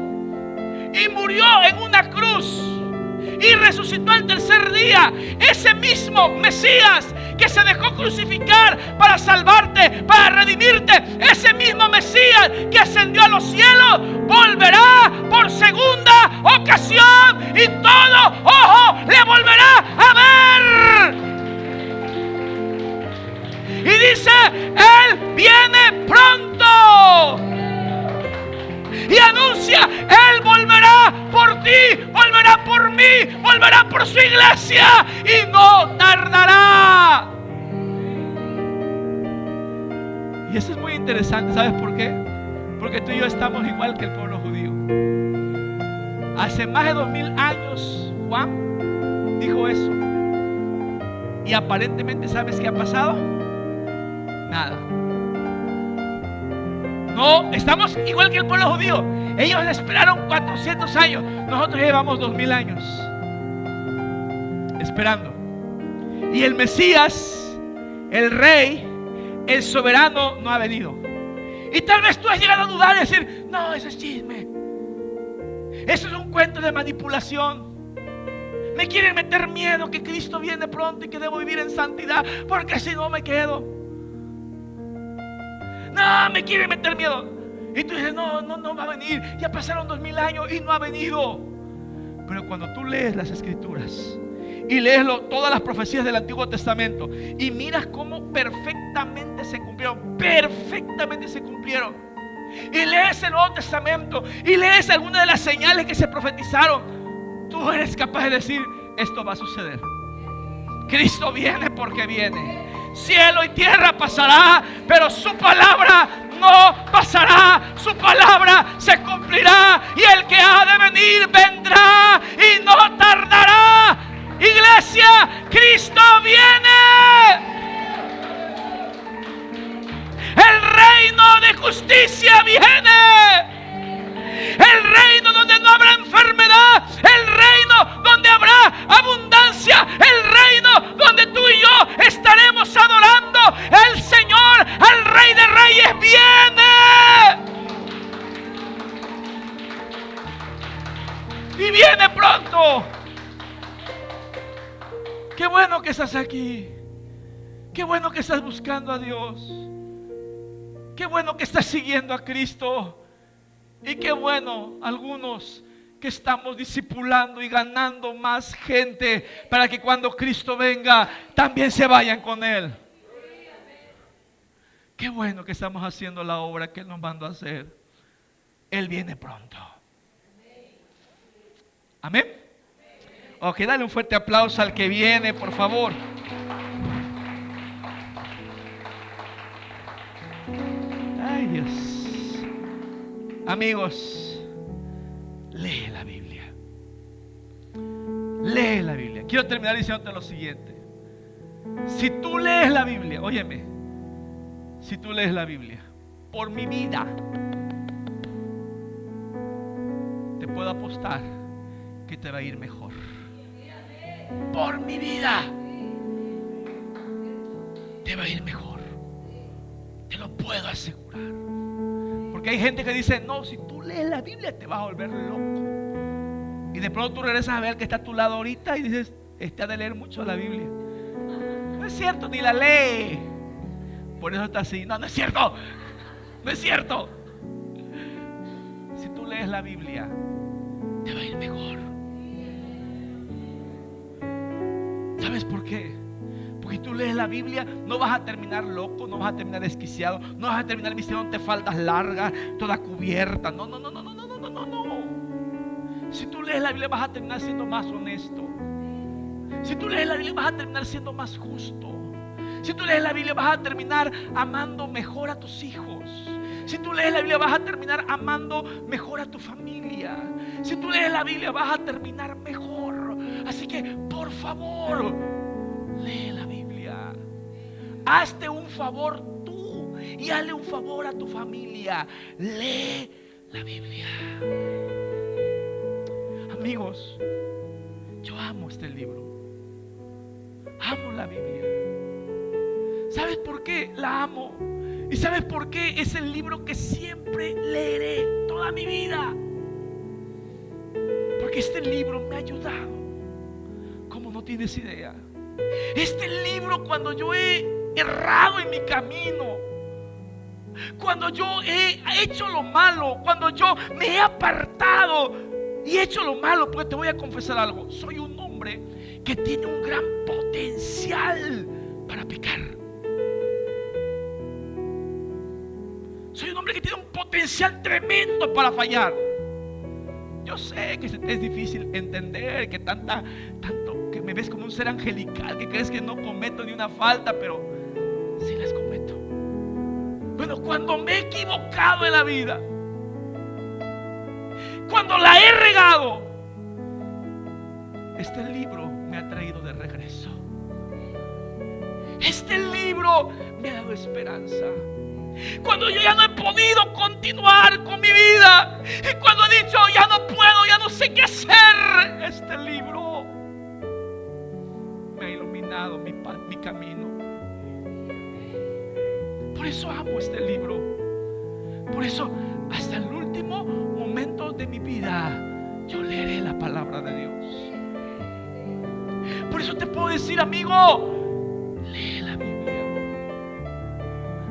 y murió en una cruz y resucitó al tercer día, ese mismo Mesías que se dejó crucificar para salvarte, para redimirte, ese mismo Mesías que ascendió a los cielos, volverá por segunda ocasión y todo ojo le volverá a ver. Y dice, Él viene pronto. Y anuncia, Él volverá por ti, volverá por mí, volverá por su iglesia y no tardará. Y eso es muy interesante, ¿sabes por qué? Porque tú y yo estamos igual que el pueblo judío. Hace más de 2000 años Juan dijo eso. Y aparentemente, ¿sabes qué ha pasado? Nada. No, estamos igual que el pueblo judío. Ellos esperaron 400 años. Nosotros llevamos 2000 años esperando. Y el Mesías, el Rey, el soberano no ha venido. Y tal vez tú has llegado a dudar y decir, no, eso es chisme. Eso es un cuento de manipulación. Me quieren meter miedo que Cristo viene pronto y que debo vivir en santidad, porque si no me quedo. No, me quieren meter miedo. Y tú dices, no va a venir. Ya pasaron 2000 años y no ha venido. Pero cuando tú lees las Escrituras y lees todas las profecías del Antiguo Testamento y miras cómo perfectamente se cumplieron, y lees el Nuevo Testamento y lees algunas de las señales que se profetizaron, tú eres capaz de decir, esto va a suceder. Cristo viene porque viene. Cielo y tierra pasará, pero su palabra no pasará. Su palabra se cumplirá. Y el que ha de venir vendrá y no tardará. Iglesia, Cristo viene. El reino de justicia viene. El reino donde no habrá enfermedad. El reino donde habrá abundancia. El reino donde tú y yo estaremos adorando el Señor, al Rey de Reyes. Viene. Y viene pronto. Qué bueno que estás aquí. Qué bueno que estás buscando a Dios. Qué bueno que estás siguiendo a Cristo. Y qué bueno, algunos que estamos discipulando y ganando más gente para que cuando Cristo venga también se vayan con Él. Qué bueno que estamos haciendo la obra que Él nos mandó a hacer. Él viene pronto. Amén. Ok, dale un fuerte aplauso al que viene, por favor. Ay, Dios. Amigos, lee la Biblia. Lee la Biblia. Quiero terminar diciéndote lo siguiente. Si tú lees la Biblia, óyeme, si tú lees la Biblia, por mi vida, te puedo apostar que te va a ir mejor. Por mi vida te va a ir mejor. Te lo puedo asegurar. Porque hay gente que dice, no, si tú lees la Biblia te vas a volver loco. Y de pronto tú regresas a ver que está a tu lado ahorita y dices, está de leer mucho la Biblia. No es cierto, ni la lee. Por eso está así. No, no es cierto. No es cierto. Si tú lees la Biblia, te va a ir mejor. ¿Sabes por qué? Porque tú lees la Biblia, no vas a terminar loco, no vas a terminar desquiciado, no vas a terminar vistiéndote faldas largas, toda cubierta. No, no, no, no, no, no, no, no, no. Si tú lees la Biblia vas a terminar siendo más honesto. Si tú lees la Biblia vas a terminar siendo más justo. Si tú lees la Biblia vas a terminar amando mejor a tus hijos. Si tú lees la Biblia vas a terminar amando mejor a tu familia. Si tú lees la Biblia vas a terminar mejor. Así que por favor, lee la Biblia. Hazte un favor tú y hazle un favor a tu familia. Lee la Biblia. Amigos, yo amo este libro. Amo la Biblia. ¿Sabes por qué la amo? ¿Y sabes por qué es el libro que siempre leeré toda mi vida? Porque este libro me ha ayudado como no tienes idea. Este libro, cuando yo he errado en mi camino, cuando yo he hecho lo malo, cuando yo me he apartado y he hecho lo malo, porque te voy a confesar algo, soy un hombre que tiene un gran potencial para pecar. Soy un hombre que tiene un potencial tremendo para fallar. Yo sé que es difícil entender que tanto que me ves como un ser angelical, que crees que no cometo ni una falta, pero sí las cometo. Bueno, cuando me he equivocado en la vida, cuando la he regado, este libro me ha traído de regreso. Este libro me ha dado esperanza. Cuando yo ya no he podido continuar con mi vida y cuando he dicho ya no puedo, ya no sé qué hacer, este libro me ha iluminado mi camino. Por eso amo este libro. Por eso hasta el último momento de mi vida yo leeré la palabra de Dios. Por eso te puedo decir, amigo, lee la Biblia.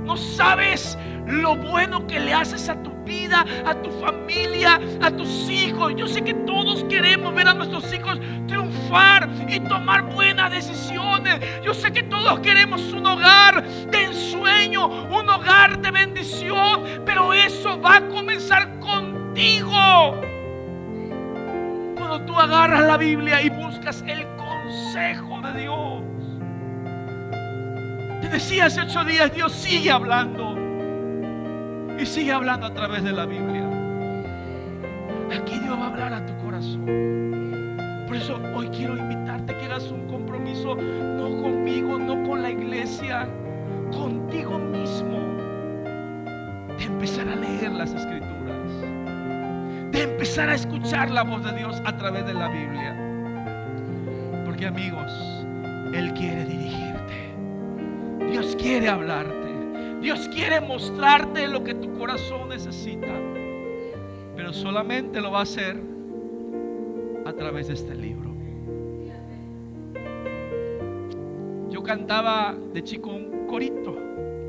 No sabes lo bueno que le haces a tu vida, a tu familia, a tus hijos. Yo sé que todos queremos ver a nuestros hijos triunfar y tomar buenas decisiones. Yo sé que todos queremos un hogar de ensueño, un hogar de bendición, pero eso va a comenzar contigo. Cuando tú agarras la Biblia y buscas el consejo de Dios. Te decía hace 8 días, Dios sigue hablando. Y sigue hablando a través de la Biblia. Aquí Dios va a hablar a tu corazón. Por eso hoy quiero invitarte que hagas un compromiso, no conmigo, no con la iglesia, contigo mismo, de empezar a leer las Escrituras, de empezar a escuchar la voz de Dios a través de la Biblia. Porque amigos, Él quiere dirigirte. Dios quiere hablarte. Dios quiere mostrarte lo que tu corazón necesita. Pero solamente lo va a hacer a través de este libro. Yo cantaba de chico un corito,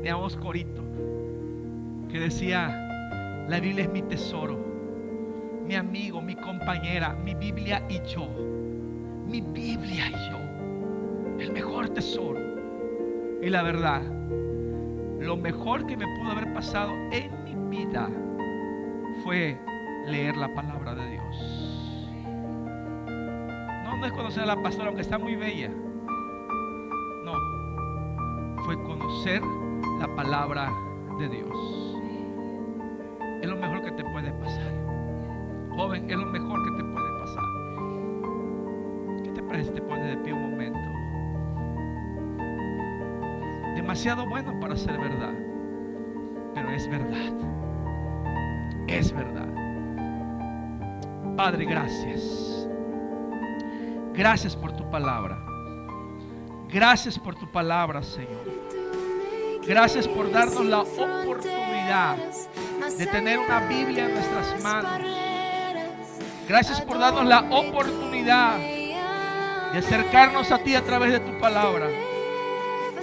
llamamos corito, que decía: la Biblia es mi tesoro, mi amigo, mi compañera, mi Biblia y yo. Mi Biblia y yo, el mejor tesoro. Y la verdad, lo mejor que me pudo haber pasado en mi vida fue leer la palabra de Dios. No es conocer a la pastora, aunque está muy bella. No, fue conocer la palabra de Dios. Es lo mejor que te puede pasar. Joven, es lo mejor que te puede pasar. ¿Qué te parece si te pones de pie un momento? Demasiado bueno para ser verdad, pero es verdad. Es verdad. Padre, gracias. Gracias por tu palabra. Gracias por tu palabra, Señor. Gracias por darnos la oportunidad de tener una Biblia en nuestras manos. Gracias por darnos la oportunidad de acercarnos a ti a través de tu palabra.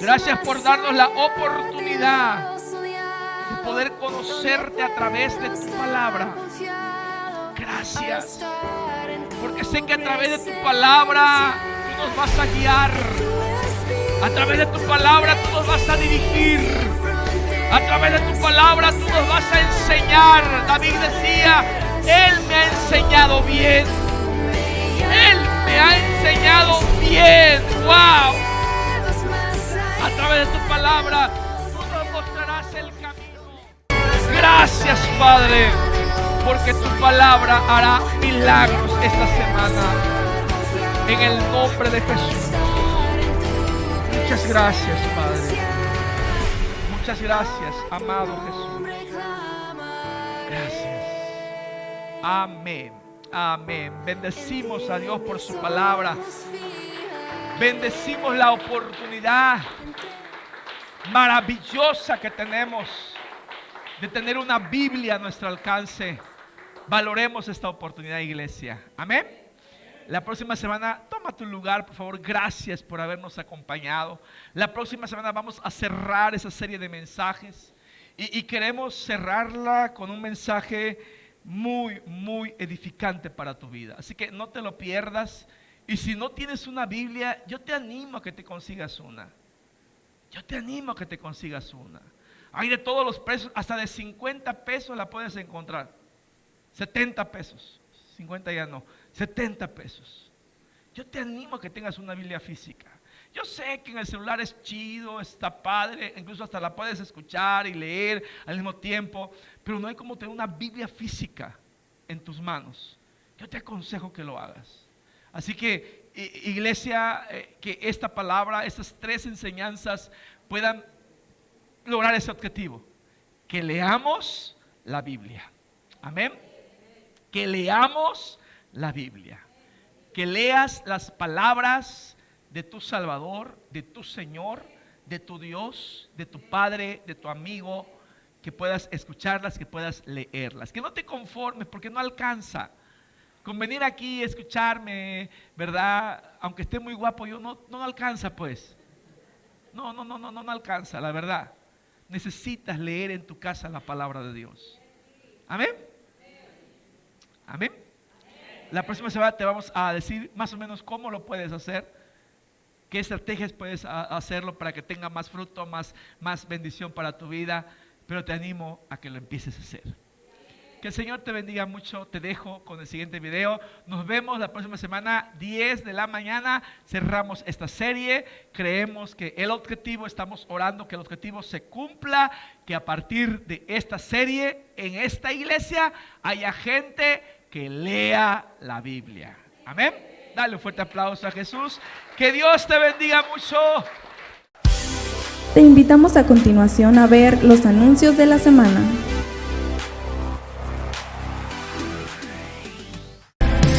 Gracias por darnos la oportunidad de poder conocerte a través de tu palabra. Gracias, porque sé que a través de tu palabra tú nos vas a guiar. A través de tu palabra tú nos vas a dirigir. A través de tu palabra tú nos vas a enseñar. David decía: Él me ha enseñado bien. Él me ha enseñado bien. ¡Wow! A través de tu palabra tú nos mostrarás el camino. Gracias, Padre, porque tu palabra hará milagros esta semana. En el nombre de Jesús. Muchas gracias, Padre. Muchas gracias, amado Jesús. Gracias. Amén. Amén. Bendecimos a Dios por su palabra. Bendecimos la oportunidad maravillosa que tenemos de tener una Biblia a nuestro alcance. Valoremos esta oportunidad, iglesia. Amén. La próxima semana, toma tu lugar, por favor. Gracias por habernos acompañado. La próxima semana vamos a cerrar esa serie de mensajes y queremos cerrarla con un mensaje muy, muy edificante para tu vida. Así que no te lo pierdas. Y si no tienes una Biblia, yo te animo a que te consigas una. Yo te animo a que te consigas una. Hay de todos los precios, hasta de 50 pesos la puedes encontrar. 70 pesos. 50 ya no. 70 pesos. Yo te animo a que tengas una Biblia física. Yo sé que en el celular es chido, está padre, incluso hasta la puedes escuchar y leer al mismo tiempo, pero no hay como tener una Biblia física en tus manos. Yo te aconsejo que lo hagas. Así que, iglesia, que esta palabra, estas 3 enseñanzas puedan lograr ese objetivo. Que leamos la Biblia. Amén. Que leamos la Biblia. Que leas las palabras de tu Salvador, de tu Señor, de tu Dios, de tu Padre, de tu amigo. Que puedas escucharlas, que puedas leerlas. Que no te conformes porque no alcanza. Con venir aquí y escucharme, ¿verdad? Aunque esté muy guapo, yo no alcanza, pues. No alcanza, la verdad. Necesitas leer en tu casa la palabra de Dios. Amén. Amén. La próxima semana te vamos a decir más o menos cómo lo puedes hacer, qué estrategias puedes hacerlo para que tenga más fruto, más bendición para tu vida, pero te animo a que lo empieces a hacer. Que el Señor te bendiga mucho. Te dejo con el siguiente video. Nos vemos la próxima semana, 10 de la mañana. Cerramos esta serie. Creemos que el objetivo, estamos orando que el objetivo se cumpla, que a partir de esta serie, en esta iglesia, haya gente que lea la Biblia. Amén. Dale un fuerte aplauso a Jesús. Que Dios te bendiga mucho. Te invitamos a continuación a ver los anuncios de la semana.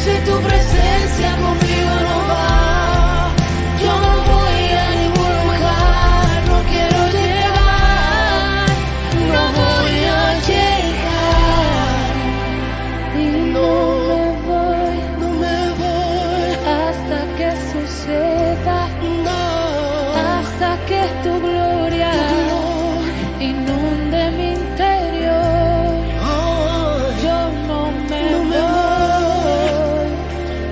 Si tu presencia conmigo no va, yo no voy a ningún lugar, no quiero llegar, no voy a llegar. Y no me voy hasta que suceda, hasta que tu gloria inunde mi interior. Yo no me voy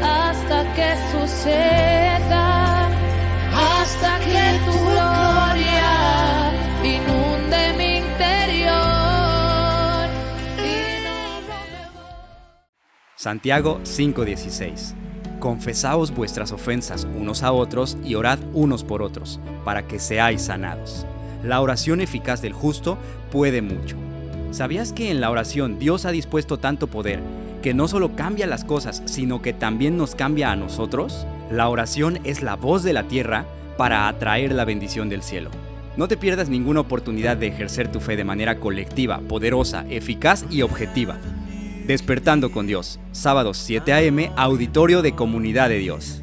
hasta que suceda, hasta que tu gloria inunde mi interior. Y no me voy. Santiago 5:16. Confesaos vuestras ofensas unos a otros y orad unos por otros, para que seáis sanados. La oración eficaz del justo puede mucho. ¿Sabías que en la oración Dios ha dispuesto tanto poder que no solo cambia las cosas, sino que también nos cambia a nosotros? La oración es la voz de la tierra para atraer la bendición del cielo. No te pierdas ninguna oportunidad de ejercer tu fe de manera colectiva, poderosa, eficaz y objetiva. Despertando con Dios, sábados 7 a.m., Auditorio de Comunidad de Dios.